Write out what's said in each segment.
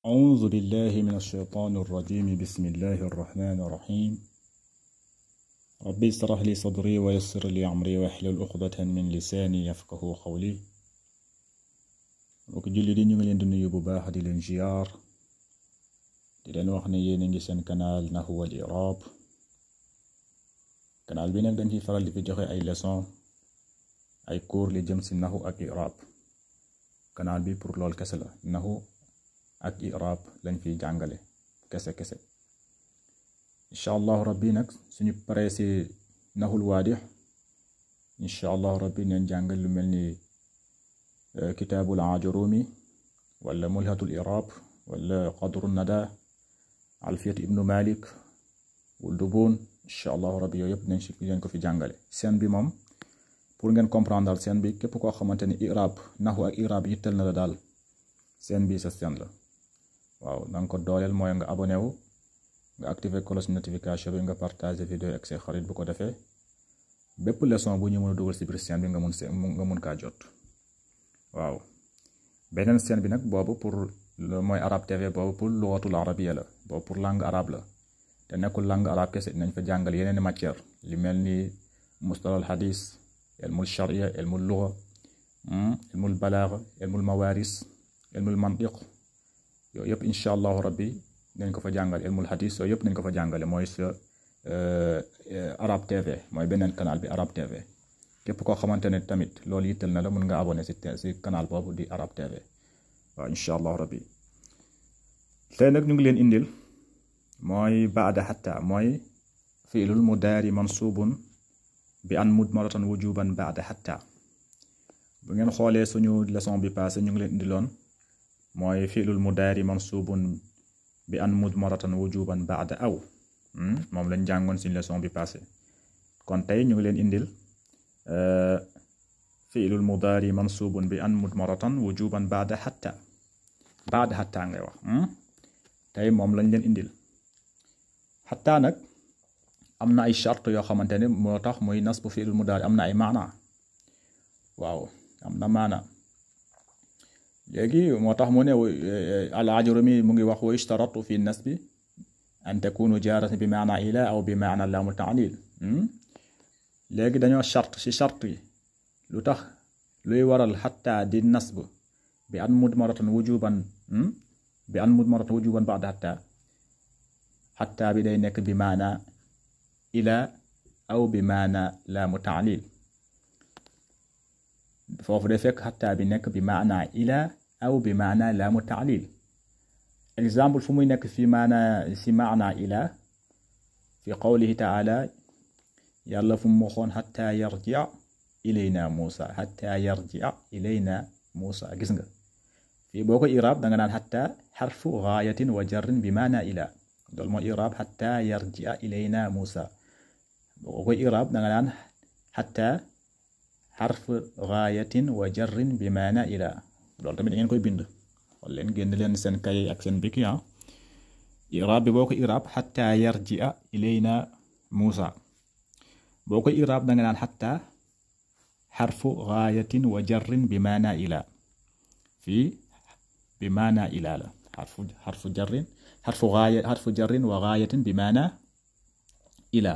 أعوذ بالله من الشيطان الرجيم. بسم الله الرحمن الرحيم. ربي اشرح لي صدري ويسر لي أمري واحلل عقدة من لساني يفقهوا قولي. mbokk julli di ñu ngi leen di nuyu bu baax di leen ziar di leen wax ne yéen a ngi seen canal Nahwu wal I'rab. canal bi nag dañ ciy faral di fi joxe ay leçon ay cours li jëm ci nahwu ak i'rab. canal bi pour lool kese la, nahwu ak i'rab lañ fiy jàngale kese incha allahu rabbi. nag suñu paree ci nahwul waadih incha allahu rabbi neen jàngal lu mel ni kitaabul ajurumi wala mulhatul i'rab wala qadru nada alfiyat ibnu malik wul dubun. incha allahu rabbi yooyu yëpp nañ ci leen ko fi jàngale. seen bi moom pour ngeen comprendre seen bi képp koo xamante ni i'rab nahwu ak i'rab yittal na la daal seen bi sa seen la. waaw na nga ko dooleel mooy nga abonné wu, nga activé cloche notification bi, nga partager vidéo ak say xarit. bu ko defee bépp leçon bu ñu mën a dugal ci biir seen bi nga mun kaa jot. waaw beneen seen bi nag boobu pour mooy Arab TV, boobu pour lugatul arabiya la, boobu pour langue arabe la te nekkul langue arabe kese. nañ fa jàngal yeneen matière li mel ni mustalahul hadis, ilmul sharia, ilmul lugha, ilmul balagha, ilmul mawaris, ilmul mantiq. yooyu yëpp incha allahu rabbi nañ ko fa jàngal. ilmul hadis yooyu yëpp nañ ko fa jàngale. mooy sa Arab TV, mooy beneen canal bi Arab TV. képp koo xamante ne tamit loolu yittal na la mun nga abonné ci canal boobu di Arab TV. waaw incha allahu rabbi. tey nag ñu ngi leen indil mooy baada hatta, mooy fi'lul mudaari mansubun bi an mudmaratan wujuban baada hatta. bu ngeen xoolee suñu leçon bi passé ñu ngi leen indiloon mooy fi'lul mudaari mansubun bi an mudmaratan wujuban baada aw. moom lañ jàngoon ci leçon bi passé. kon tey ñu ngi leen indil fi'lul mudaari mansubun bi an mudmaratan wujuban baada hatta ngay wax. tey moom lañ leen indil. hatta nag am na ay charte yoo xamante ne moo tax muy nasbu fi'lul mudaari. am na ay maana. waaw am na maana. léegi moo tax mu ne al-Ajurumi mu ngi wax wa ishtaratu fi nasbi an takunu jaaratan bi maana ila aw bi maana laamu ta'lil. léegi dañoo charte ci charte yi lu tax luy waral hatta di nasb bi an mudmaratan wujuban ba'da hatta bi day nekk bi maana ila aw bi maana laamu ta'lil. foofu day fekk hatta bi nekk bi maana ila aw bi maana laamu ta'lil. exemple fu muy nekk fi maana ila fi qawlihi ta'ala, yàlla fu mu waxoon hatta yarji'a ilayna Musa. hatta yarji'a ilayna Musa. gis nga fii boo ko i'raab da nga naan hatta harfu gaayatin wa jarrin bi maana ila. loolu mooy i'raab hatta yarji'a ilayna Musa. boo ko i'raab da nga naan hatta harfu gaayatin wa jarrin bi maana ila. loolu tamit da ngeen koy bind. xool leen génn leen seen kay ak seen biki. i'raab bi boo ko i'raab hatta yarji'a ilayna Musa. boo ko i'raab da nga naan hatta harfu gaayatin wa jarrin bi maana ila. fii bi maana ila la. harfu jarrin wa gaayatin bi maana ila.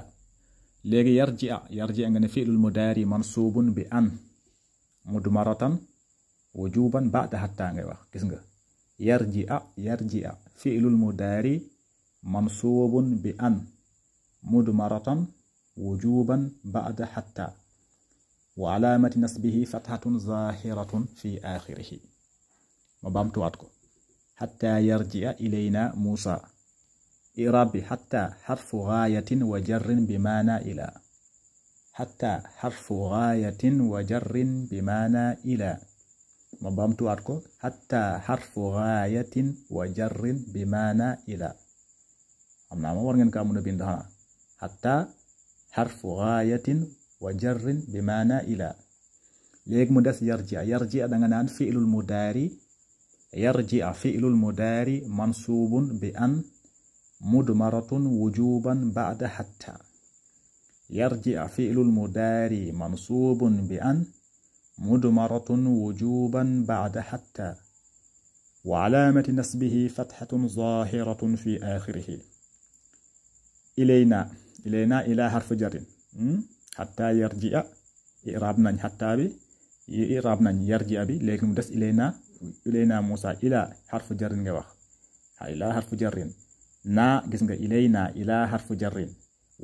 léegi yarji'a nga ne fi'lul mudaari mansubun bi an mudmaratan wujuban ba'da hatta ngay wax. gis nga yarji'a fi'lul mudaari mansubun bi an mudmaratan wujuban ba'da hatta wa alaamati nasbihi fathatun zahiratun fi akhirihi. ma baamtuwaat ko. hatta yarji'a ilayna Musa. i'raab bi hatta harfu gaayatin wa jarrin bi maana ila. hatta harfu gaayatin wa jarrin bi maana ila. ma baamtuwaat ko. hatta harfu gaayatin wa jarrin bi maana ila. xam naa ma war ngeen kaa mën a bind hatta harfu gaayatin wa jarrin bi maana ila. léegi mu des yarji'a da nga naan fi'lul mudaari mansubun bi an mudmaratun wujuban ba'da hatta. yarji'a fi'lul mudaari mansubun bi an مدمرة وجوبا بعد حتى وعلامة نسبه فتحة ظاهرة في آخره. إلينا إلى حرف جر حتى يرجع إعرابنا حتى بي إعرابنا يرجع بي لكن مدس إلينا موسى إلى حرف جر نجوخ إلى حرف جر نا جسنجا إلينا إلى حرف جر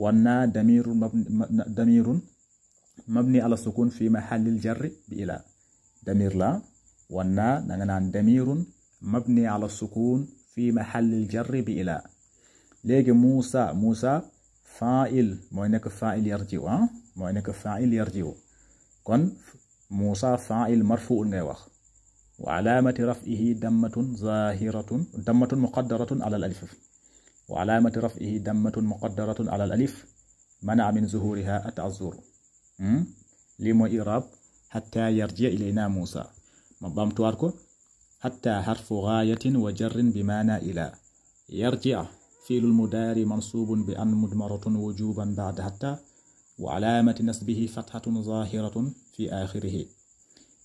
ونا ضمير مبني على السكون في محل الجر بإلى ضمير لا ونا نغنان ضمير مبني على السكون في محل الجر بإلى لكن موسى فاعل موي نيك فاعل يرجع موي نيك فاعل يرجع كون موسى فاعل مرفوع ngay wax وعلامة رفعه ضمة مقدرة على الألف وعلامة رفعه ضمة مقدرة على الألف منع من ظهورها التعذر لمو إعراب حتى يرجع إلينا موسى مبامتواركو حتى حرف غاية وجر بمعنى إلى يرجع فعل المضارع منصوب بأن مضمرة وجوبا بعد حتى وعلامة نسبه فتحة ظاهرة في آخره.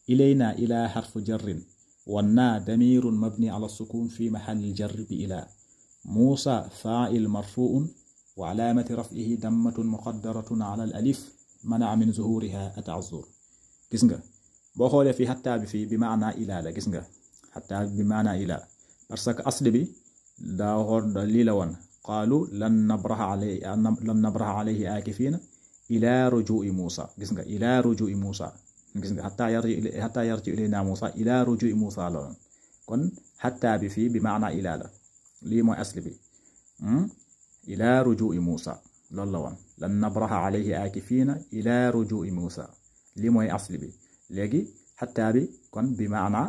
إلينا إلى حرف جر والنا ضمير مبني على السكون في محل الجر بإلى موسى فاعل مرفوع وعلامة رفعه ضمة مقدرة على الألف منع من ظهورها التعذر. gis nga boo xoolee fi hatta bi fi bi maana ila la gis nga hatta bi maana ila parce que asli bi da hor li la won qalu lan nabraha alayhi akifina ila ruju'i Musa gis nga ila ruju'i Musa gis nga hatta yarji ilayna Musa ila ruju'i Musa la kon hatta bi fi bi maana ila la li moy asli bi ila ruju'i Musa lol la won lan nabraha alayhi akifina ila ruju'i Musa li moy asli bi legi hatta bi kon bi maana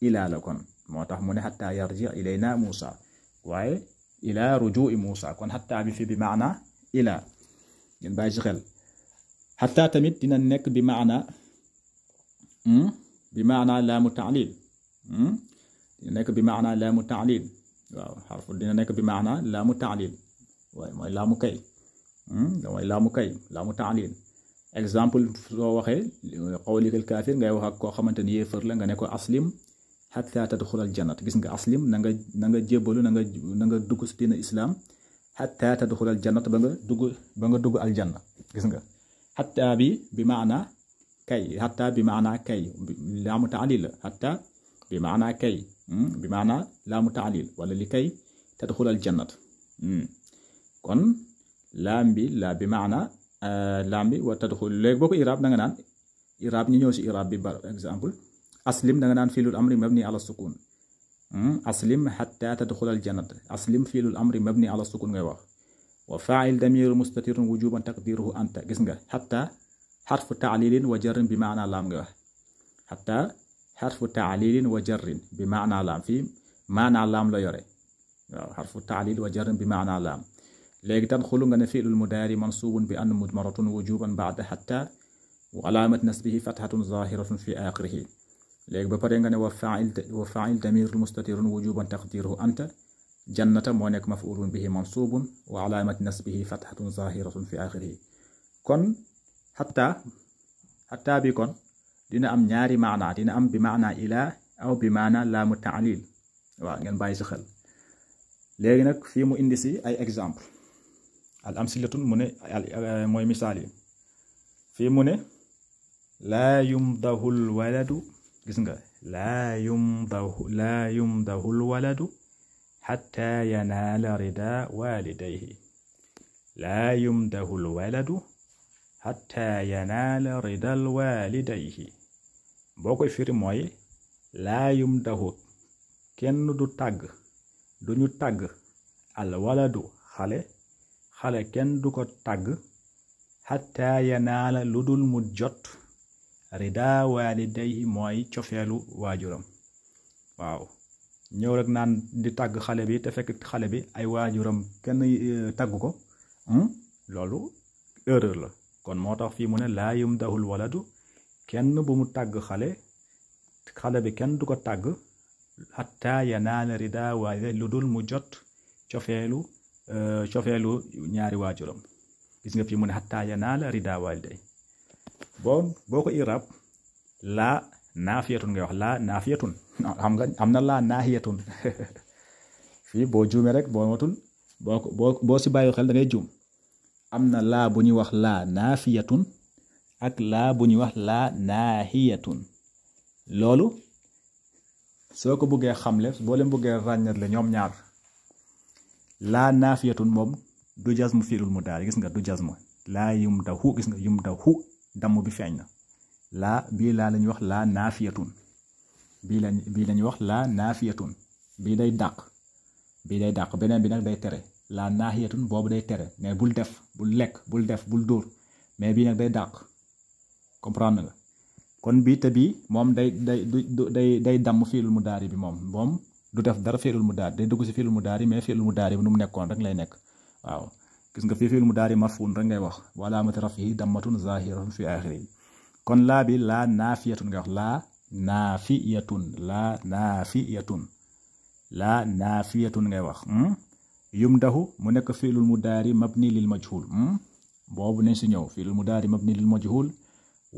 ila la kon motax mu ne hatta yarji ilayna Musa waye ila ruju'i Musa kon hatta bi fi bi maana ila ngeen bàyyi ci xel hatta tamit dina nek bi maana laamu ta'lil dina nek bi maana laamu ta'lil waaw harfu dina nek bi maana laamu ta'lil waye moy laamu kay moy laamu ta'lil exemple soo waxee qawlikal kaafir ngay wax ak koo xamante ni yéefar la nga ne ko aslim hatta tadxulal jannat gis nga aslim na nga jébbalu na nga dugg ci diina islam hatta tadxulal jannat ba nga dugg aljanna gis nga hatta bi maana kay hatta bi maana kay laamu ta'lil hatta bi maana kay bi maana laamu ta'lil wala li kay tadxulal jannat kon laam bi la bi maana lambi wa tadkhul leg boko i'rab da nga nan i'rab ñi ñew ci i'rab bi par exemple aslim da nga nan fi'lul amri mabni ala sukun aslim hatta tadkhul al jannah aslim fi'lul amri mabni ala sukun ngay wax wa fa'il damir mustatirun wujuban taqdiruhu anta gis nga hatta harfu ta'lilin wa jarrin bi ma'na lam nga wax hatta harfu ta'lilin wa jarrin bi ma'na lam fi ma'na lam la yore harfu ta'lil wa jarrin bi ma'na lam لكن تدخل عن فعل المضارع منصوب بأن مضمرة وجوبا بعد حتى وعلامة نسبه فتحة ظاهرة في آخره لكن بپرنغane وفاعل ضمير مستتر وجوبا تقديره أنت جنة مونك مفعول به منصوب وعلامة نسبه فتحة ظاهرة في آخره كن حتى بكون dina am ñaari maana dina am bi maana ila aw bi maana la muta'lil wa ngeen bayyi ci xel légui nak fi mu indi ci ay exemple al amsilatun mu ne mooy misaal yi fii mu ne laa yumdahul waladu gis nga laa yumdahul waladu hatta yanaala rida walidayhi laa yumdahul waladu hatta yanaala ridal walidayhi boo koy firi mooy laa yumdahu kenn du tàgg duñu tàgg al waladu xale kenn du ko tàgg hatta yanaala ludul mu jot rida walidayhi mooy cofeelu waajuram waaw ñëw rek naan di tàgg xale bi te fekk xale bi ay waajuram kenn tàgg ko loolu erreur la kon moo tax fii mu ne laa yumdahul waladu kenn bu mu tàgg xale bi kenn du ko tàgg hatta yanaala rida walidayhi ludul mu jot cofeelu ñaari waajuram gis nga fi mu ne hatta yanaala rida waliday boo ko irab la naafiyatun ngay wax laa naafiyatun xam nga am na laa naahiyatun fii boo juumee rek boo matul boo si bàyyi xel da ngay juum am na laa bu ñuy wax laa naafiyatun ak laa bu ñuy wax laa naahiyatun loolu soo ko bëggee xamle boo leen bëggee ràññatle ñoom ñaar laa naafiyatun moom du jazmu fi'lul mudaari gis nga du jazmu laa yumdahu gis nga yumdahu damm bi feeñ na laa bii laa la ñuy wax laa naafiyatun bii la ñuy wax laa naafiyatun bii day dàq beneen bi nag day tere laa naahiyatun boobu day tere mais bul def bul lekk bul def bul dóor mais bii nag day dàq comprendre nga kon bii te bii moom day damm fi'lul mudaari bi moom du def dara fi'lul mudaari day dugg si fi'lul mudaari mais fi'lul mudaari bi nu mu nekkoon rek lay nekk waaw gis nga fii fi'lul mudaari marfuun rek ngay wax wa alaamatu raf'ihi dammatun zaahiratun fi aaxirihi kon laa bi laa naafiyatun ngay wax laa naafiyatun ngay wax yumdahu mu nekk fi'lul mudaari mabni lil majhul boobu nañ si ñëw fi'lul mudaari mabni lil majhul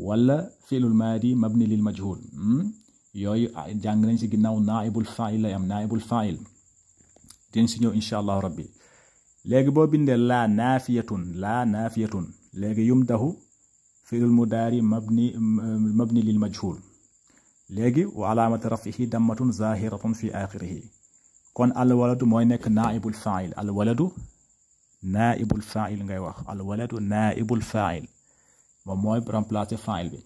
wala fi'lul maadi mabni lil majhul yooyu jàng nañ si ginnaaw naaibul fa'il lay am naaibul fa'il dinañ si ñëw insha allahu rabbi léegi boo bindee laa naafiyatun léegi yumdahu fi'lul mudaari mabni lil majhul léegi wa alaamati raf'ihi dammatun zaahiratun fi aaxirihi kon alwaladu mooy nekk naaibul fa'il alwaladu naaibul fa'il ngay wax alwaladu naaibul fa'il moom mooy remplacer fa'il bi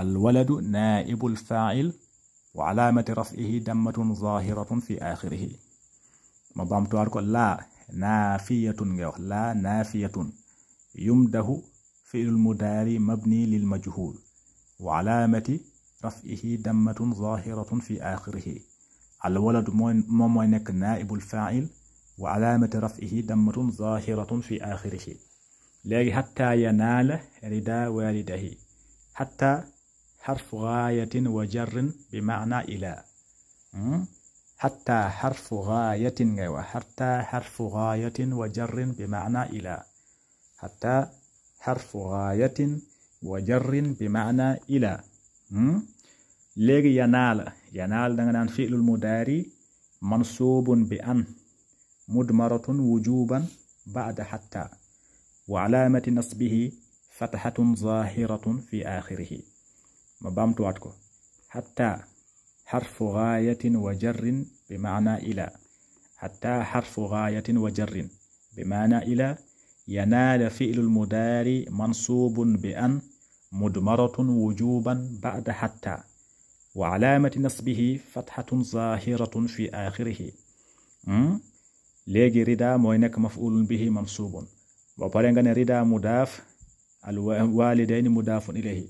alwaladu naaibul fa'il wa alaamati raf'ihi dammatun zaahiratun fi aaxirihi ma baamtuwaat ko laa naafiyatun ngay wax laa naafiyatun yumdahu fi'lul mudaari mabni lil majhul wa alaamati raf'ihi dammatun zaahiratun fi aaxirihi alwaladu moom mooy nekk naaibul fa'il wa alaamati raf'ihi dammatun zaahiratun fi aaxirihi léegi xataa yanaala ridaa waalidahi xataa xarfu gaayatin wa jarrin bi maana ilaa xataa xarfu gaayatin ngay wax xataa xarfu gaayatin wa jarrin bi maana ilaa xataa xarfu gaayatin wa jarrin bi maana ilaa léegi yanaal da nga naan fi'lul mudaari mansuubun bi an mudmaratun wujuban ba'da xataa wa alaamati nasbihi fathatun zaahiratun fi aaxirihi ma baamtuwaat ko xataa xarfu gaayatin wa jarrin bi maana ilaa xataa xarfu gaayatin wa jarrin bi maana ilaa yanaala fi'lul mudaari mansuubun bi an mudmaratun wujuban ba'da xataa wa alaamati nasbihi fathatun zaahiratun fi aaxirihi léegi rida mooy nekk maf'ulun bihi mansuubun boo pare nga ne rida mudaaf al walidayni mudaafun ilayhi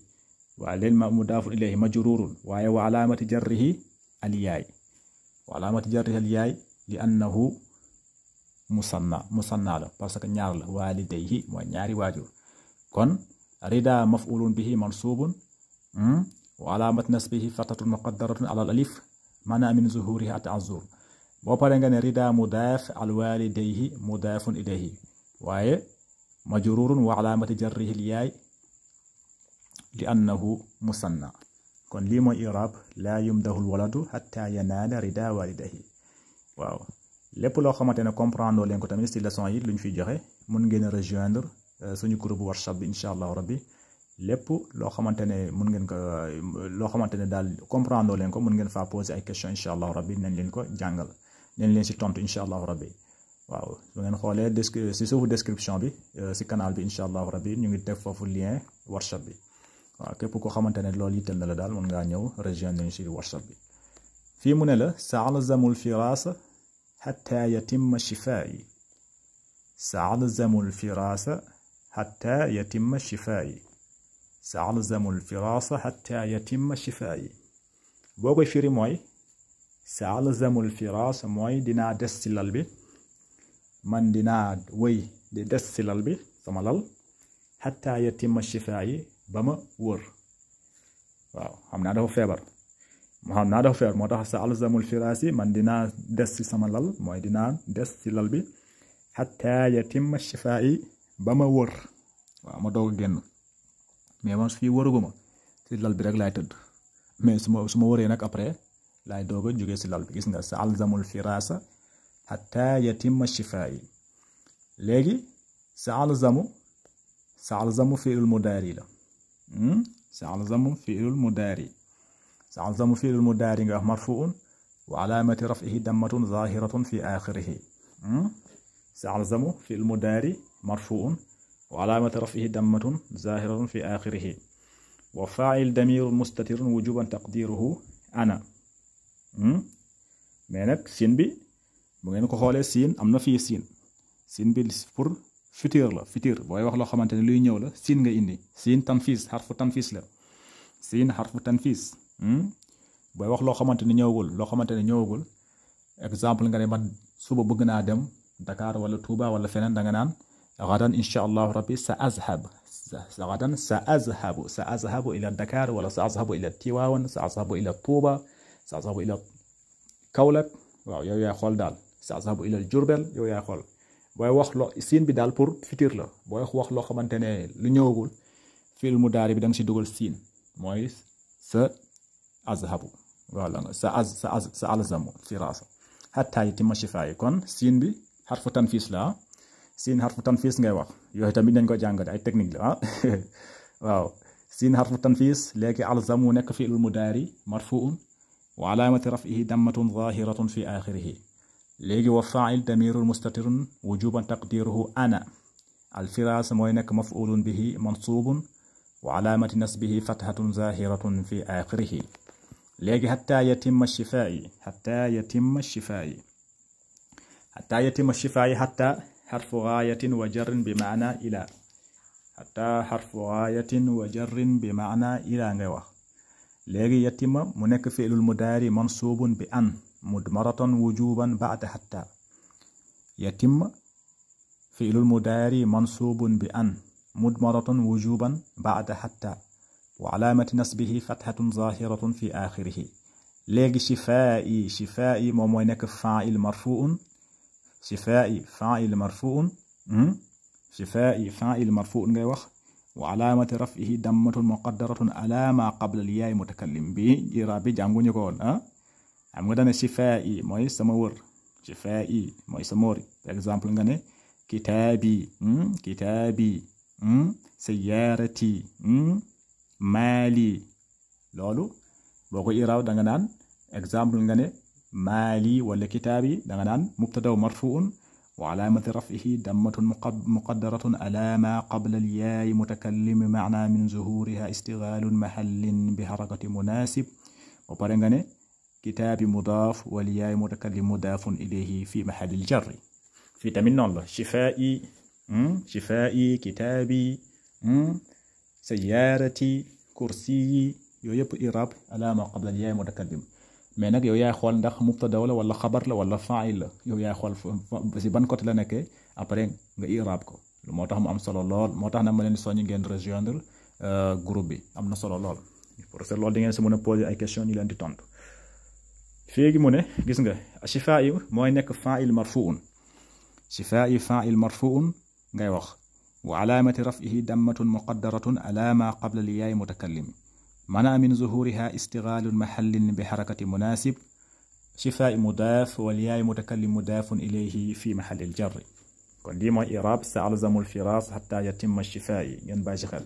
walidayn mudaafun ilayhi majruurun waaye wa alaamati jarrihi al yaay li annahu musanna la parce que ñaar la walidayhi mooy ñaari waajur kon rida maf'ulun bihi mansuubun wa alaamati nasbihi fathatun muqaddaratun ala al alif mana min zuhurihi at-ta'azzur boo pare nga ne rida mudaaf al walidayhi mudaafun ilayhi waaye majruurun wa alaamati jarrihi al yaay li annahu musanna kon lii mooy i'raab laa yumdahu al waladu hatta yanaala rida walidayhi waaw lépp loo xamante ne comprendre leen ko tamit ci leçon yi luñ fiy joxe mun ngeen a rejoindre suñu groupe WhatsApp bi incha allahu rabbi lépp loo xamante ne mun ngeen ko loo xamante ne daal comprendre leen ko mun ngeen faa poser ay questions incha allahu rabbi nañ leen ko jàngal nañ leen ci tontu incha allahu rabbi waaw su ngeen xoolee ci suufu description bi ci canal bi incha allahu rabbi ñu ngi def foofu lien WhatsApp bi waaw képp koo xamante ne loolu yitteel na la daal mun ngaa ñëw rejoindre ñu ci WhatsApp bi fii mu ne la sa'alzamul firaasa hatta yatimma shifaa'i sa'alzamul firaasa hatta yatimma shifaa'i sa'alzamul firaasa hatta yatimma shifaa'i boo koy firi mooy sa'alzamul firaasa mooy dinaa des ci lal bi man dinaa wëy di des ci lal bi sama lal hatta yatimma shifaa'i ba ma wër waaw xam naa dafa feebar moo tax sa'alzamul firaasi man dinaa des ci sama lal mooy dinaa des ci lal bi hatta yatimma shifaa'i ba ma wër waaw ma doog a génn mais man fii wëruguma ci lal bi rek laay tëdd mais su ma wëree nag après laay doog a jógee si lal bi. gis nga sa alzamul firasa hatta yatimma shifaa'i. léegi sa alzamu fi'lul mudaari la. sa alzamu fi'lul mudaari. sa alzamu fi'lul mudaari nga wax marfu'un wa alaamati raf'ihi dammatun zahiratun fi akhirihi. sa alzamu fi'lul mudaari marfu'un wa alaamati raf'ihi dammatun zahiratun fi akhirihi. wa faa'il damirun mustatirun wujuban taqdiruhu ana. mais nag siin bi bu ngeen ko xoolee siin am na fii siin bi pour futur la. futur booy wax loo xamante ne luy ñëw la siin nga indi. siin tanfis xarfu tanfis la. siin xarfu tanfis. booy wax loo xamante ne ñëwagul exemple nga ne man suba bëgg naa dem Dakar wala Touba wala feneen da nga naan gadan insha allahu rabbi sa azhabu ila Dakar wala sa azhabu ila Tiwaawan sa azhabu ila Touba sa azhabu ila Kaolack. waaw yow yaay xool daal. sa azhabu ila Jurbel yow yaay xool. booy wax loo siin bi daal pour futur la. booy wax loo xamante ne lu ñëwagul fi'l mudaari bi da nga si dugal siin mooy sa azhabu wala sa alzamu firasa hatta yatimma shifaa'i. kon siin bi xarfu tanfis la. siin xarfu tanfis ngay wax yooyu tamit dañ ko jàngale ay technique la waaw. siin xarfu tanfis léegi alzamu nekk fi'lul mudaari marfu'un wa alaamati raf'ihi dammatun zahiratun fi akhirihi. léegi wa faa'il damirun mustatirun wujuban taqdiruhu ana. al firasa mooy nekk maf'ulun bihi mansubun wa alaamati nasbihi fathatun zahiratun fi akhirihi. léegi hatta yatimma shifaa'i hatta xarfu gaayatin wa jarrin bi maana ila. hatta xarfu gaayatin wa jarrin bi maana ila ngay wax. léegi yatimma mu nekk fi'lul mudaari mansubun bi an mudmaratan wujuban ba'da hatta. yatimma fi'lul mudaari mansubun bi an mudmaratan wujuban ba'da hatta wa alaamati nasbihi fathatun zahiratun fi akhirihi. léegi shifaa'i moom mooy nekk faa'il marfu'un. shifaa'i faa'il marfu'un ngay wax wa alaamati raf'ihi dammatun muqaddaratun ala ma qabla al-yaa'i mutakallim bi iraab bi jànguñu ko woon xam nga dane shifaa'i mooy sama wër. shifaa'i mooy sama wër. par exemple nga ne kitaabi sayyarati maali. loolu boo ko iraab da nga naan exemple nga ne maali wala kitaabi da nga naan mubtadaw marfu'un wa alaamati raf'ihi dammatun muqaddaratun ala ma qabla al-yaa'i mutakallim ma'na min zuhuriha istighlaalun mahallin bi harakati munaasib. ba pare nga ne kitaabi mudaaf wal yaa'i mutakallim mudaafun ilayhi fi mahalli al-jarri. fii tamit noonu la shifaa'i kitaabi sayyarati kursiyi yooyu yëpp iraab ala ma qabla al-yaa'i mutakallim. mais nag yow yaay xool ndax mubtada la wala xabar la wala fa'il la. yow yaay xool si ban côté la nekkee après nga iraab ko. moo tax mu am solo lool. moo tax nag ma leen soññi ngeen rejoindre groupe bi am na solo lool. pour que loolu di ngeen si mën a poser ay questions ñu leen di tontu. féegi mu ne gis nga shifaa'i mooy nekk fa'il marfu'un. shifaa'i fa'il marfu'un ngay wax wa alaamati raf'ihi dammatun muqaddaratun ala ma qabla al-yaa'i mutakallim mana min zuhuriha istighlaalun mahallin bi harakati munaasib. shifaa'i mudaaf wal yaa'i mutakallim mudaafun ilayhi fi mahalli al-jarri. kon lii mooy iraab sa alzamu al-firaas hatta yatimma shifaa'i ngeen bàyyi ci xel.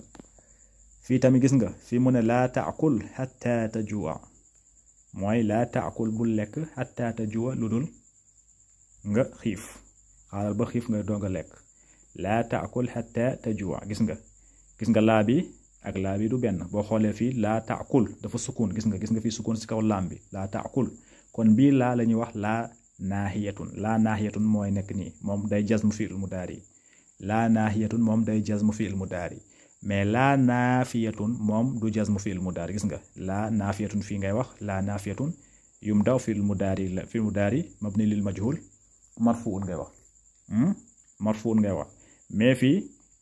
fii tamit gis nga fii mu ne laa ta'kul hatta tajua mooy laa ta'kul bul lekk hatta tajua lu dul nga xiif. xaaral ba xiif nga doog a lekk. laa ta'kul hatta tajua gis nga laa bi ak laa bi du benn. boo xoolee fii laa ta'kul dafa sukun. gis nga fii sukun si kaw laam bi laa ta'kul. kon bii laa la ñuy wax laa naahiyatun mooy nekk nii moom day jazmu fi'il mudaari. laa naahiyatun moom day jazmu fi'il mudaari. mais laa naafiyatun moom du jazmu fi'il mudaari. gis nga laa naafiyatun fii ngay wax laa naafiyatun yumdaw fi'il mudaari mabni lil majhul marfu'un ngay wax. marfu'un ngay wax. mais fii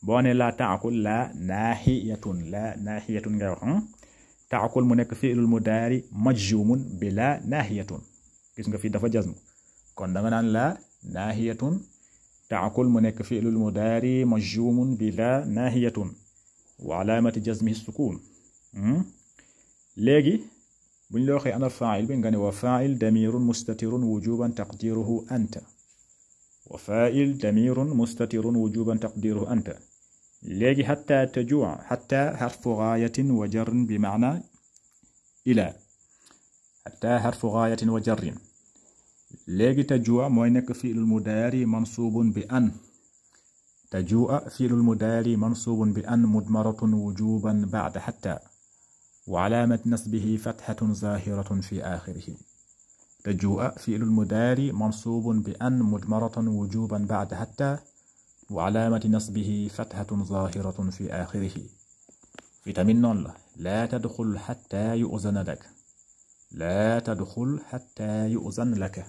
boo ne laa ta'kul laa naahiyatun ngay wax. ta'kul mu nekk fi'ilul mudaari majzumun bi laa naahiyatun. gis nga fii dafa jazmu kon da nga naan laa naahiyatun. ta'kul mu nekk fi'ilul mudaari majzumun bi laa naahiyatun wa alaamati jazmihi sukun. léegi buñ la waxee ana fa'il bi nga ne wa fa'il damirun mustatirun wujuban taqdiruhu anta wa fa'il damirun mustatirun wujuban taqdiruhu anta léegi hatta tajua hatta harfu gaayatin wa jarrin bi maana ila hatta harfu gaayatin wa jarrin léegi tajua mooy nekk fi'lul mudaari mansubun bi an tajua fi'lul mudaari mansubun bi an mudmaratun wujuban ba'da hatta wa alaamat nasbihi fathatun zaahiratun fi aaxirihi tajua fi'lul mudaari mansubun bi an mudmaratun wujuban ba'da hatta wa alaamati nasbihi fathatun zaahiratun fi aaxirihi fi tamit noonu la laa tadxul xattaa yu'zana laka laa tadxul xattaa yu'zana laka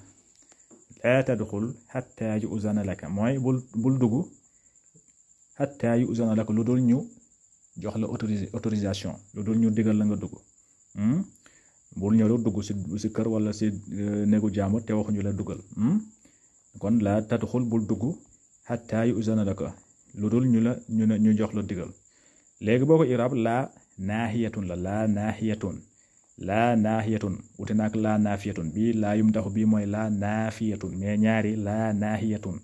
laa tadxul xattaa yu'zana laka mooy bul dugg xattaa yu'zana laka lu dul ñu jox la autorisation lu dul ñu digal la nga dugg bul ñëw dugg si kër wala si néegu jaamur te waxuñu la dugal kon laa tadxul bul dugg xattaa yu'zana laka lu dul ñu jox la digal léegi boo ko iraab laa naahiyatun la laa naahiyatun wute naak laa naafiyatun bii laa yum taxu bii mooy laa naafiyatun mais ñaari laa naahiyatun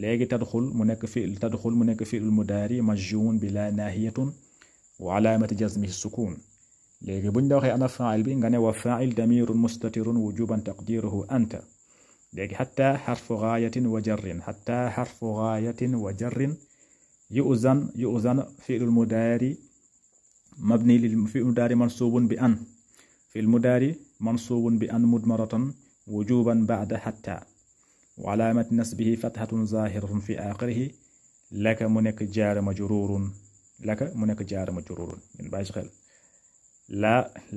léegi tadxul mu nekk fi'l mudaari majzuumun bi laa naahiyatun wa alaamati jazmihi sukuun léegi buñ la waxee ana faa'il bi nga ne wa faa'il damirun mustatirun wujuban taqdiruhu anta léegi xatta xarfu gaayatin wa jarrin xatta xarfu gaayatin wa jarrin yu'zan fi'lul mudaari mabni lil fi'l mudaari mansubun bi an fi'l mudaari mansubun bi an mudmaratan wujuban ba'da xatta wa alaamati nasbihi fathatun zaahiratun fi aaxirihi laka mu nekk jaara majruurun ngeen bàyyi ci xel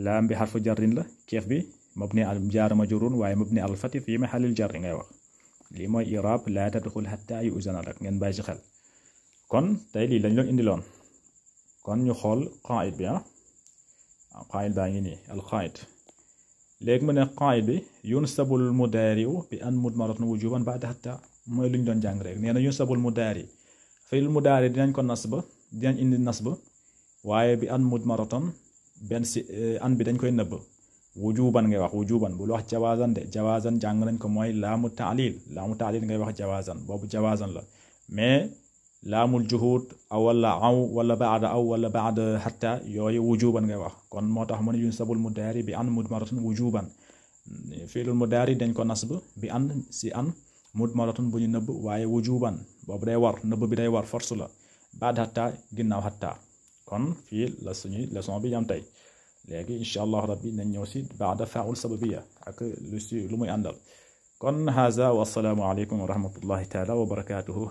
laa bi xarfu jarrin la keef bi mabni al jaara majruurun waaye mabni al fati fi mahallil jarri ngay wax lii mooy iraab laa tadxul xattaa yu'zana lak ngeen bàyyi ci xel kon tey lii lañ leen indiloon kon ñu xool qaa'id bi qaa'id baa ngi nii al qaa'id léegi mu ne qaa'id bi yunsabul mudaari'u bi an mudmaratun wujuban ba'da xattaa mooy lu ñu doon jàng rek nee na yunsabul mudaari fi'l mudaari dinañ ko nasba dinañ indi nasba waaye bi an mudmaratan benn si an bi dañ koy nëbb wujuban ngay wax wujuban bul wax jawaazan de jawaazan jàng nañ ko mooy laamu taalil ngay wax jawaazan boobu jawaazan la mais laamul juhud aw wala aw wala baada aw wala baada hatta yooyu wujuban ngay wax kon moo tax mu ne yunsabul mudaari bi an mudmaratun wujuban fi'lul mudaari dañ ko nasb bi an si an mudmaratun bu ñu nëbb waaye wujuban boobu day war nëbb bi day war force la baada hatta ginnaaw hatta kon fii la suñuy leçon bi yam tey léegi incha allah rabbi nañ ñëw si baada faa'ul sababiya ak lu muy àndal kon haza wa assalaamu aleykum wa rahmatullahi taala wa barakatuhu